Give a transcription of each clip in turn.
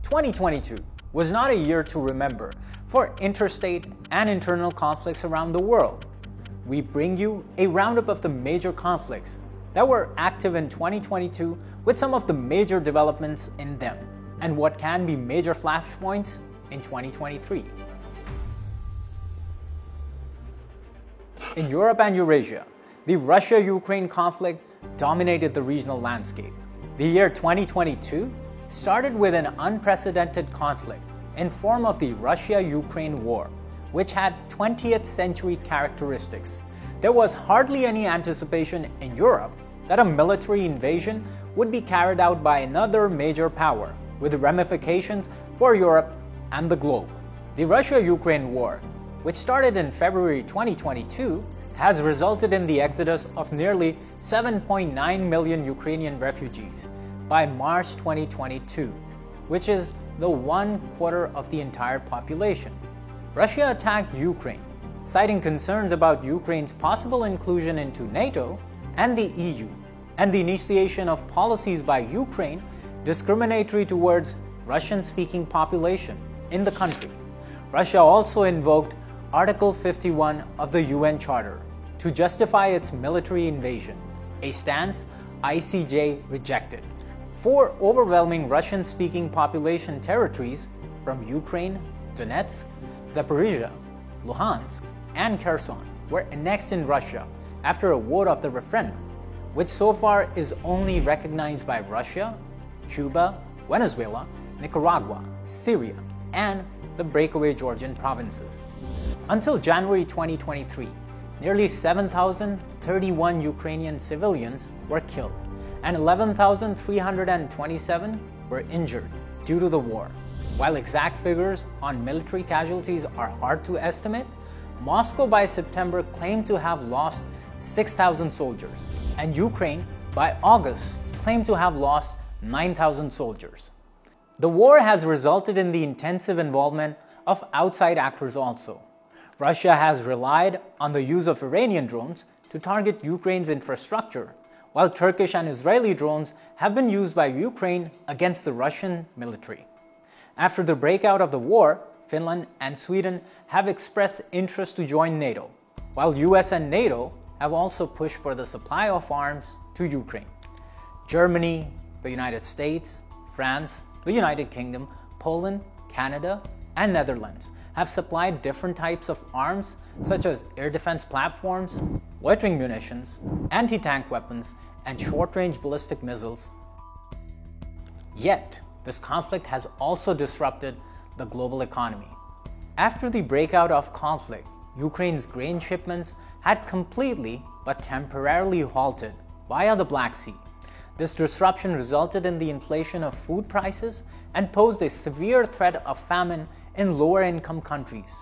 2022 was not a year to remember for interstate and internal conflicts around the world. We bring you a roundup of the major conflicts that were active in 2022 with some of the major developments in them and what can be major flashpoints in 2023. In Europe and Eurasia, the Russia-Ukraine conflict dominated the regional landscape. The year 2022 started with an unprecedented conflict in form of the Russia-Ukraine war, which had 20th century characteristics. There was hardly any anticipation in Europe that a military invasion would be carried out by another major power, with ramifications for Europe and the globe. The Russia-Ukraine war, which started in February 2022, has resulted in the exodus of nearly 7.9 million Ukrainian refugees by March 2022, which is the 1/4 of the entire population. Russia attacked Ukraine, citing concerns about Ukraine's possible inclusion into NATO and the EU, and the initiation of policies by Ukraine discriminatory towards Russian-speaking population in the country. Russia also invoked Article 51 of the UN Charter to justify its military invasion, a stance ICJ rejected. 4 overwhelming Russian-speaking population territories from Ukraine, Donetsk, Zaporizhia, Luhansk, and Kherson were annexed in Russia after a vote of the referendum, which so far is only recognized by Russia, Cuba, Venezuela, Nicaragua, Syria, and the breakaway Georgian provinces. Until January 2023, nearly 7,031 Ukrainian civilians were killed, and 11,327 were injured due to the war. While exact figures on military casualties are hard to estimate, Moscow by September claimed to have lost 6,000 soldiers, and Ukraine by August claimed to have lost 9,000 soldiers. The war has resulted in the intensive involvement of outside actors also. Russia has relied on the use of Iranian drones to target Ukraine's infrastructure, while Turkish and Israeli drones have been used by Ukraine against the Russian military. After the breakout of the war, Finland and Sweden have expressed interest to join NATO, while US and NATO have also pushed for the supply of arms to Ukraine. Germany, the United States, France, the United Kingdom, Poland, Canada, and Netherlands have supplied different types of arms such as air defense platforms, loitering munitions, anti-tank weapons, and short-range ballistic missiles. Yet, this conflict has also disrupted the global economy. After the breakout of conflict, Ukraine's grain shipments had completely but temporarily halted via the Black Sea. This disruption resulted in the inflation of food prices and posed a severe threat of famine in lower-income countries.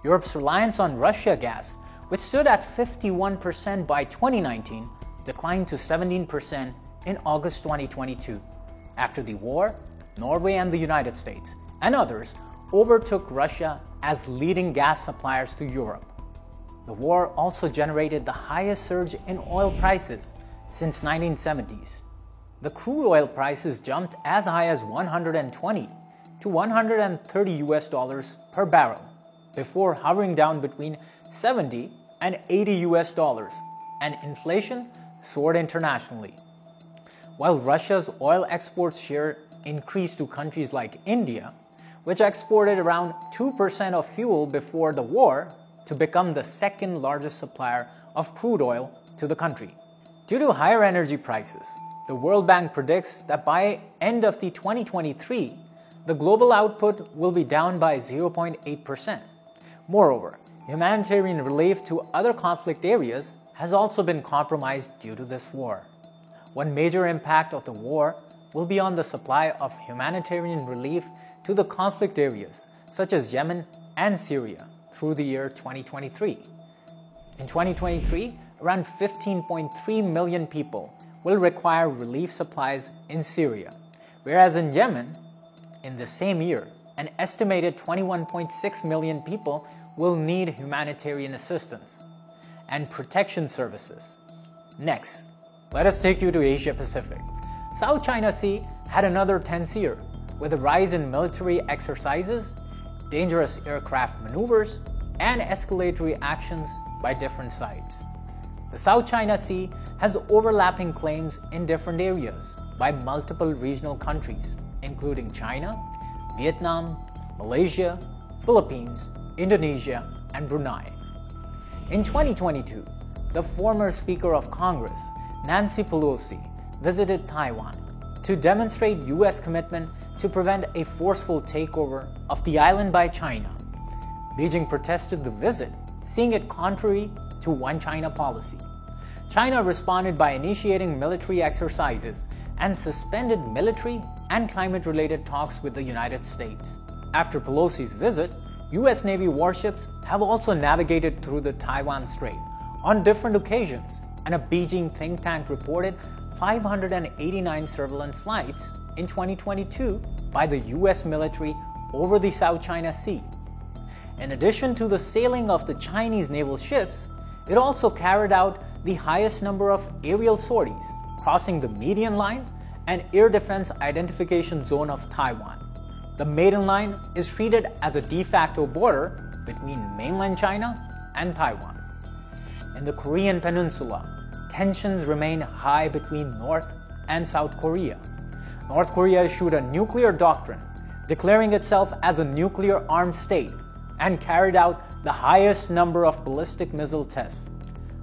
Europe's reliance on Russia gas, which stood at 51% by 2019, declined to 17% in August 2022. After the war, Norway and the United States and others overtook Russia as leading gas suppliers to Europe. The war also generated the highest surge in oil prices since 1970s. The crude oil prices jumped as high as $120 to $130 per barrel, before hovering down between $70 and $80, and inflation soared internationally. While Russia's oil exports share increased to countries like India, which exported around 2% of fuel before the war, to become the second largest supplier of crude oil to the country. Due to higher energy prices, the World Bank predicts that by end of the 2023, the global output will be down by 0.8%. Moreover, humanitarian relief to other conflict areas has also been compromised due to this war. One major impact of the war will be on the supply of humanitarian relief to the conflict areas, such as Yemen and Syria, through the year 2023. In 2023, around 15.3 million people will require relief supplies in Syria, whereas in Yemen, in the same year, an estimated 21.6 million people will need humanitarian assistance and protection services. Next, let us take you to Asia Pacific. South China Sea had another tense year, with a rise in military exercises, dangerous aircraft maneuvers, and escalatory actions by different sides. The South China Sea has overlapping claims in different areas by multiple regional countries, including China, Vietnam, Malaysia, Philippines, Indonesia, and Brunei. In 2022, the former Speaker of Congress, Nancy Pelosi, visited Taiwan to demonstrate U.S. commitment to prevent a forceful takeover of the island by China. Beijing protested the visit, seeing it contrary to One China policy. China responded by initiating military exercises and suspended military and climate-related talks with the United States. After Pelosi's visit, U.S. Navy warships have also navigated through the Taiwan Strait on different occasions, and a Beijing think tank reported 589 surveillance flights in 2022 by the U.S. military over the South China Sea. In addition to the sailing of the Chinese naval ships, it also carried out the highest number of aerial sorties, crossing the median line and air defense identification zone of Taiwan. The maiden line is treated as a de facto border between mainland China and Taiwan. In the Korean Peninsula, tensions remain high between North and South Korea. North Korea issued a nuclear doctrine, declaring itself as a nuclear-armed state, and carried out the highest number of ballistic missile tests,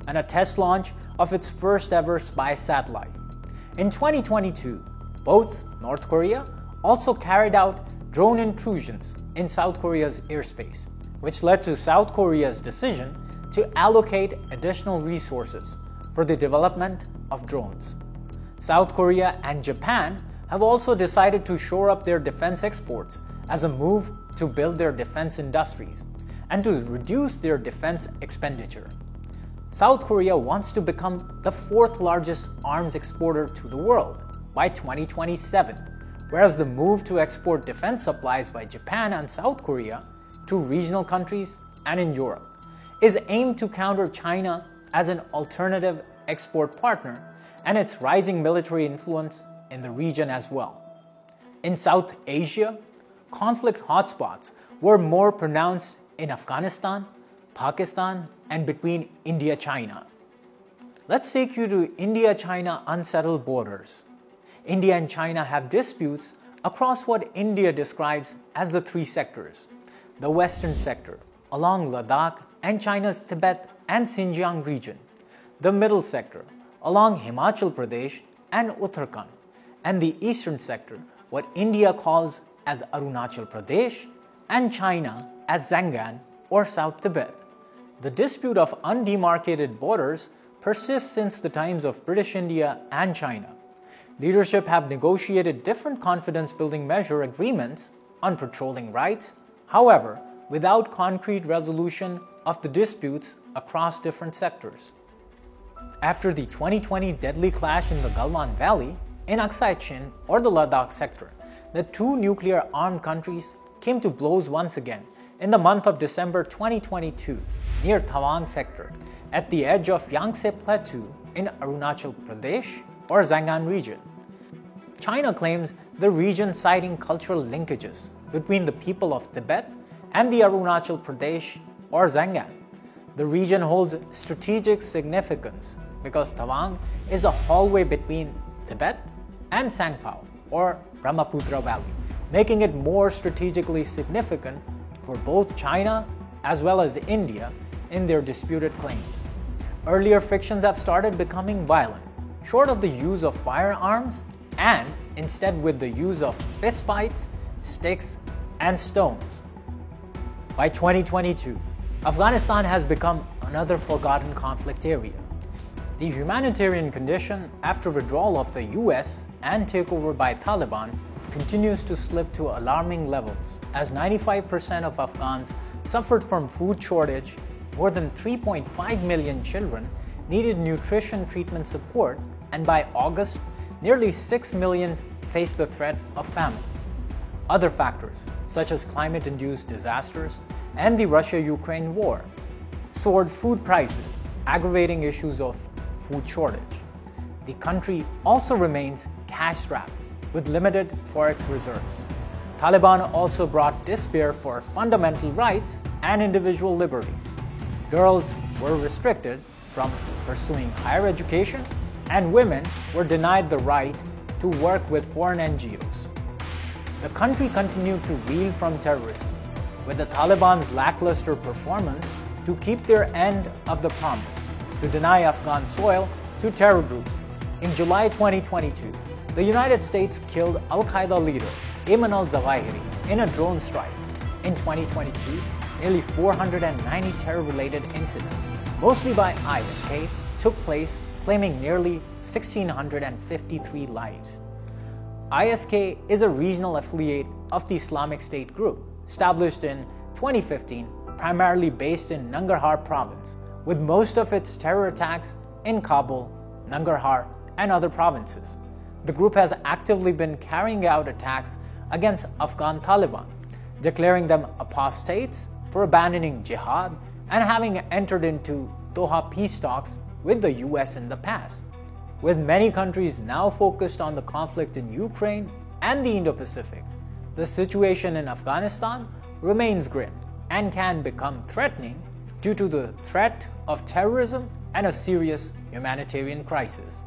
and a test launch of its first-ever spy satellite. In 2022, both North Korea also carried out drone intrusions in South Korea's airspace, which led to South Korea's decision to allocate additional resources for the development of drones. South Korea and Japan have also decided to shore up their defense exports as a move to build their defense industries and to reduce their defense expenditure. South Korea wants to become the fourth largest arms exporter to the world by 2027, whereas the move to export defense supplies by Japan and South Korea to regional countries and in Europe is aimed to counter China as an alternative export partner and its rising military influence in the region as well. In South Asia, conflict hotspots were more pronounced in Afghanistan, Pakistan, and between India-China. Let's take you to India-China unsettled borders. India and China have disputes across what India describes as the three sectors: the western sector, along Ladakh and China's Tibet and Xinjiang region; the middle sector, along Himachal Pradesh and Uttarakhand; and the eastern sector, what India calls as Arunachal Pradesh, and China as Zhangan or South Tibet. The dispute of undemarcated borders persists since the times of British India and China. Leadership have negotiated different confidence-building measure agreements on patrolling rights, however, without concrete resolution of the disputes across different sectors. After the 2020 deadly clash in the Galwan Valley, in Aksai Chin or the Ladakh sector, the two nuclear-armed countries came to blows once again in the month of December 2022 near Tawang sector at the edge of Yangtze Plateau in Arunachal Pradesh or Zhangan region. China claims the region, citing cultural linkages between the people of Tibet and the Arunachal Pradesh or Zhangan. The region holds strategic significance because Tawang is a hallway between Tibet and Sangpao or Brahmaputra Valley, making it more strategically significant for both China as well as India in their disputed claims. Earlier frictions have started becoming violent, short of the use of firearms and instead with the use of fistfights, sticks, and stones. By 2022, Afghanistan has become another forgotten conflict area. The humanitarian condition after withdrawal of the US and takeover by Taliban continues to slip to alarming levels, as 95% of Afghans suffered from food shortage, more than 3.5 million children needed nutrition treatment support, and by August, nearly 6 million faced the threat of famine. Other factors, such as climate-induced disasters and the Russia-Ukraine war, soared food prices, aggravating issues of food shortage. The country also remains cash-strapped with limited forex reserves. Taliban also brought despair for fundamental rights and individual liberties. Girls were restricted from pursuing higher education, and women were denied the right to work with foreign NGOs. The country continued to reel from terrorism, with the Taliban's lackluster performance to keep their end of the promise to deny Afghan soil to terror groups. In July 2022, the United States killed Al-Qaeda leader Ayman al-Zawahiri in a drone strike. In 2022, nearly 490 terror-related incidents, mostly by ISK, took place, claiming nearly 1,653 lives. ISK is a regional affiliate of the Islamic State group, established in 2015, primarily based in Nangarhar province, with most of its terror attacks in Kabul, Nangarhar, and other provinces. The group has actively been carrying out attacks against Afghan Taliban, declaring them apostates for abandoning jihad and having entered into Doha peace talks with the US in the past. With many countries now focused on the conflict in Ukraine and the Indo-Pacific, the situation in Afghanistan remains grim and can become threatening due to the threat of terrorism and a serious humanitarian crisis.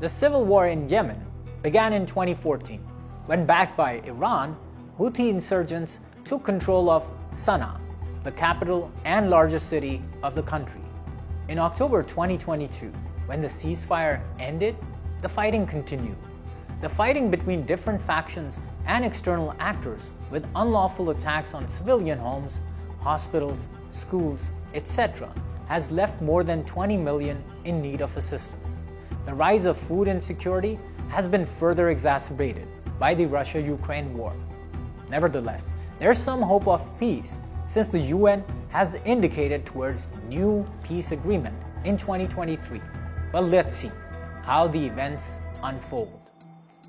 The civil war in Yemen began in 2014 when, backed by Iran, Houthi insurgents took control of Sana'a, the capital and largest city of the country. In October 2022, when the ceasefire ended, the fighting continued. The fighting between different factions and external actors, with unlawful attacks on civilian homes, hospitals, schools, etc., has left more than 20 million in need of assistance. The rise of food insecurity has been further exacerbated by the Russia-Ukraine war. Nevertheless, there's some hope of peace, since the UN has indicated towards new peace agreement in 2023. But let's see how the events unfold.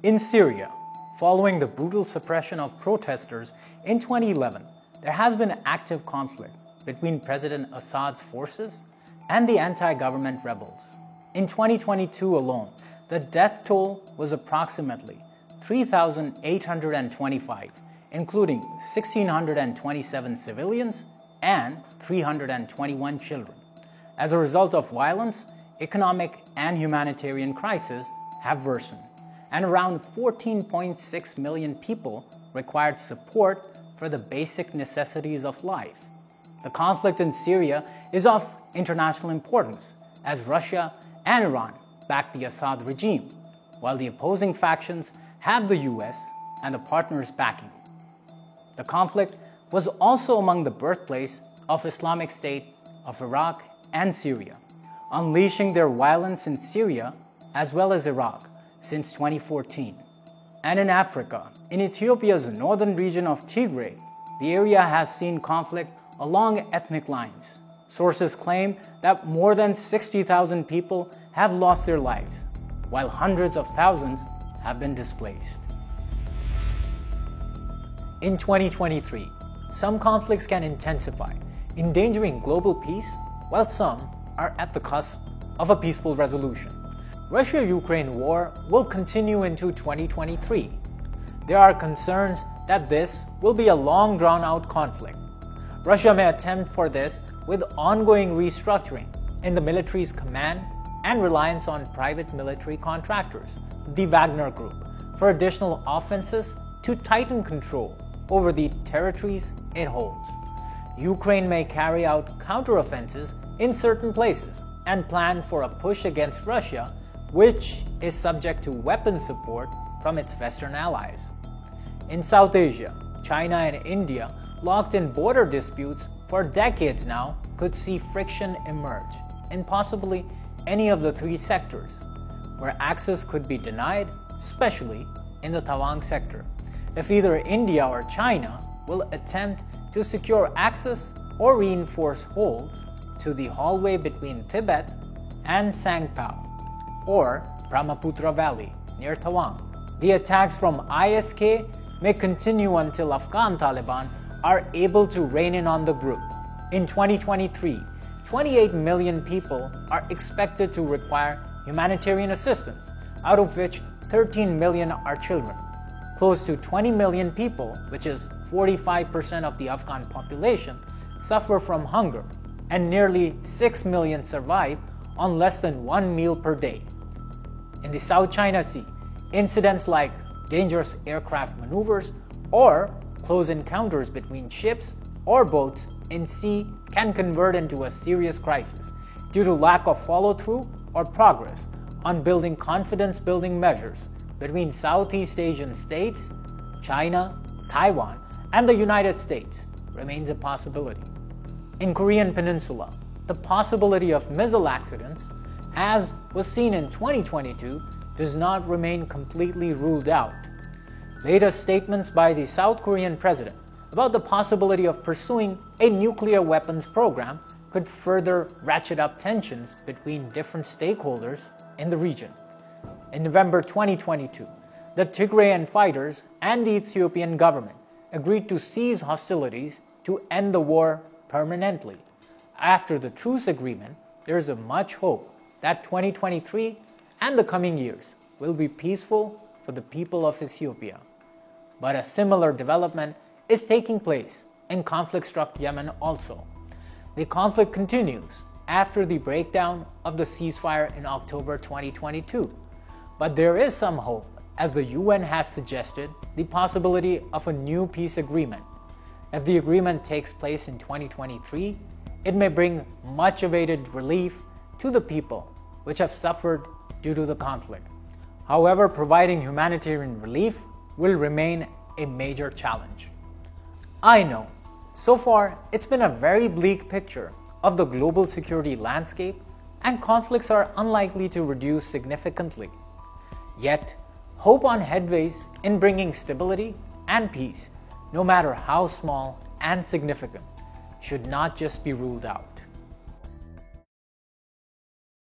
In Syria, following the brutal suppression of protesters in 2011, there has been active conflict between President Assad's forces and the anti-government rebels. In 2022 alone, the death toll was approximately 3,825, including 1,627 civilians and 321 children. As a result of violence, economic and humanitarian crises have worsened, and around 14.6 million people required support for the basic necessities of life. The conflict in Syria is of international importance, as Russia and Iran back the Assad regime, while the opposing factions have the US and the partners backing. The conflict was also among the birthplace of Islamic State of Iraq and Syria, unleashing their violence in Syria as well as Iraq since 2014. And in Africa, in Ethiopia's northern region of Tigray, the area has seen conflict along ethnic lines. Sources claim that more than 60,000 people have lost their lives, while hundreds of thousands have been displaced. In 2023, some conflicts can intensify, endangering global peace, while some are at the cusp of a peaceful resolution. Russia-Ukraine war will continue into 2023. There are concerns that this will be a long drawn-out conflict. Russia may attempt for this with ongoing restructuring in the military's command and reliance on private military contractors, the Wagner Group, for additional offenses to tighten control over the territories it holds. Ukraine may carry out counteroffensives in certain places and plan for a push against Russia, which is subject to weapon support from its Western allies. In South Asia, China and India, locked in border disputes for decades now, could see friction emerge in possibly any of the three sectors, where access could be denied, especially in the Tawang sector, if either India or China will attempt to secure access or reinforce hold to the hallway between Tibet and Sangpao, or Brahmaputra Valley near Tawang. The attacks from ISK may continue until Afghan Taliban are able to rein in on the group. In 2023, 28 million people are expected to require humanitarian assistance, out of which 13 million are children. close to 20 million people, which is 45% of the Afghan population, suffer from hunger, and nearly 6 million survive on less than 1 meal per day. In the South China Sea, incidents like dangerous aircraft maneuvers or close encounters between ships or boats in sea can convert into a serious crisis due to lack of follow-through or progress on building confidence-building measures between Southeast Asian states, China, Taiwan, and the United States remains a possibility. In Korean Peninsula, the possibility of missile accidents, as was seen in 2022, does not remain completely ruled out. Latest statements by the South Korean president about the possibility of pursuing a nuclear weapons program could further ratchet up tensions between different stakeholders in the region. In November 2022, the Tigrayan fighters and the Ethiopian government agreed to cease hostilities to end the war permanently. After the truce agreement, there is much hope that 2023 and the coming years will be peaceful for the people of Ethiopia. But a similar development is taking place in conflict-struck Yemen also. The conflict continues after the breakdown of the ceasefire in October 2022. But there is some hope, as the UN has suggested the possibility of a new peace agreement. If the agreement takes place in 2023, it may bring much-awaited relief to the people which have suffered due to the conflict. However, providing humanitarian relief will remain a major challenge. I know, so far it's been a very bleak picture of the global security landscape, and conflicts are unlikely to reduce significantly. Yet, hope on headways in bringing stability and peace, no matter how small and significant, should not just be ruled out.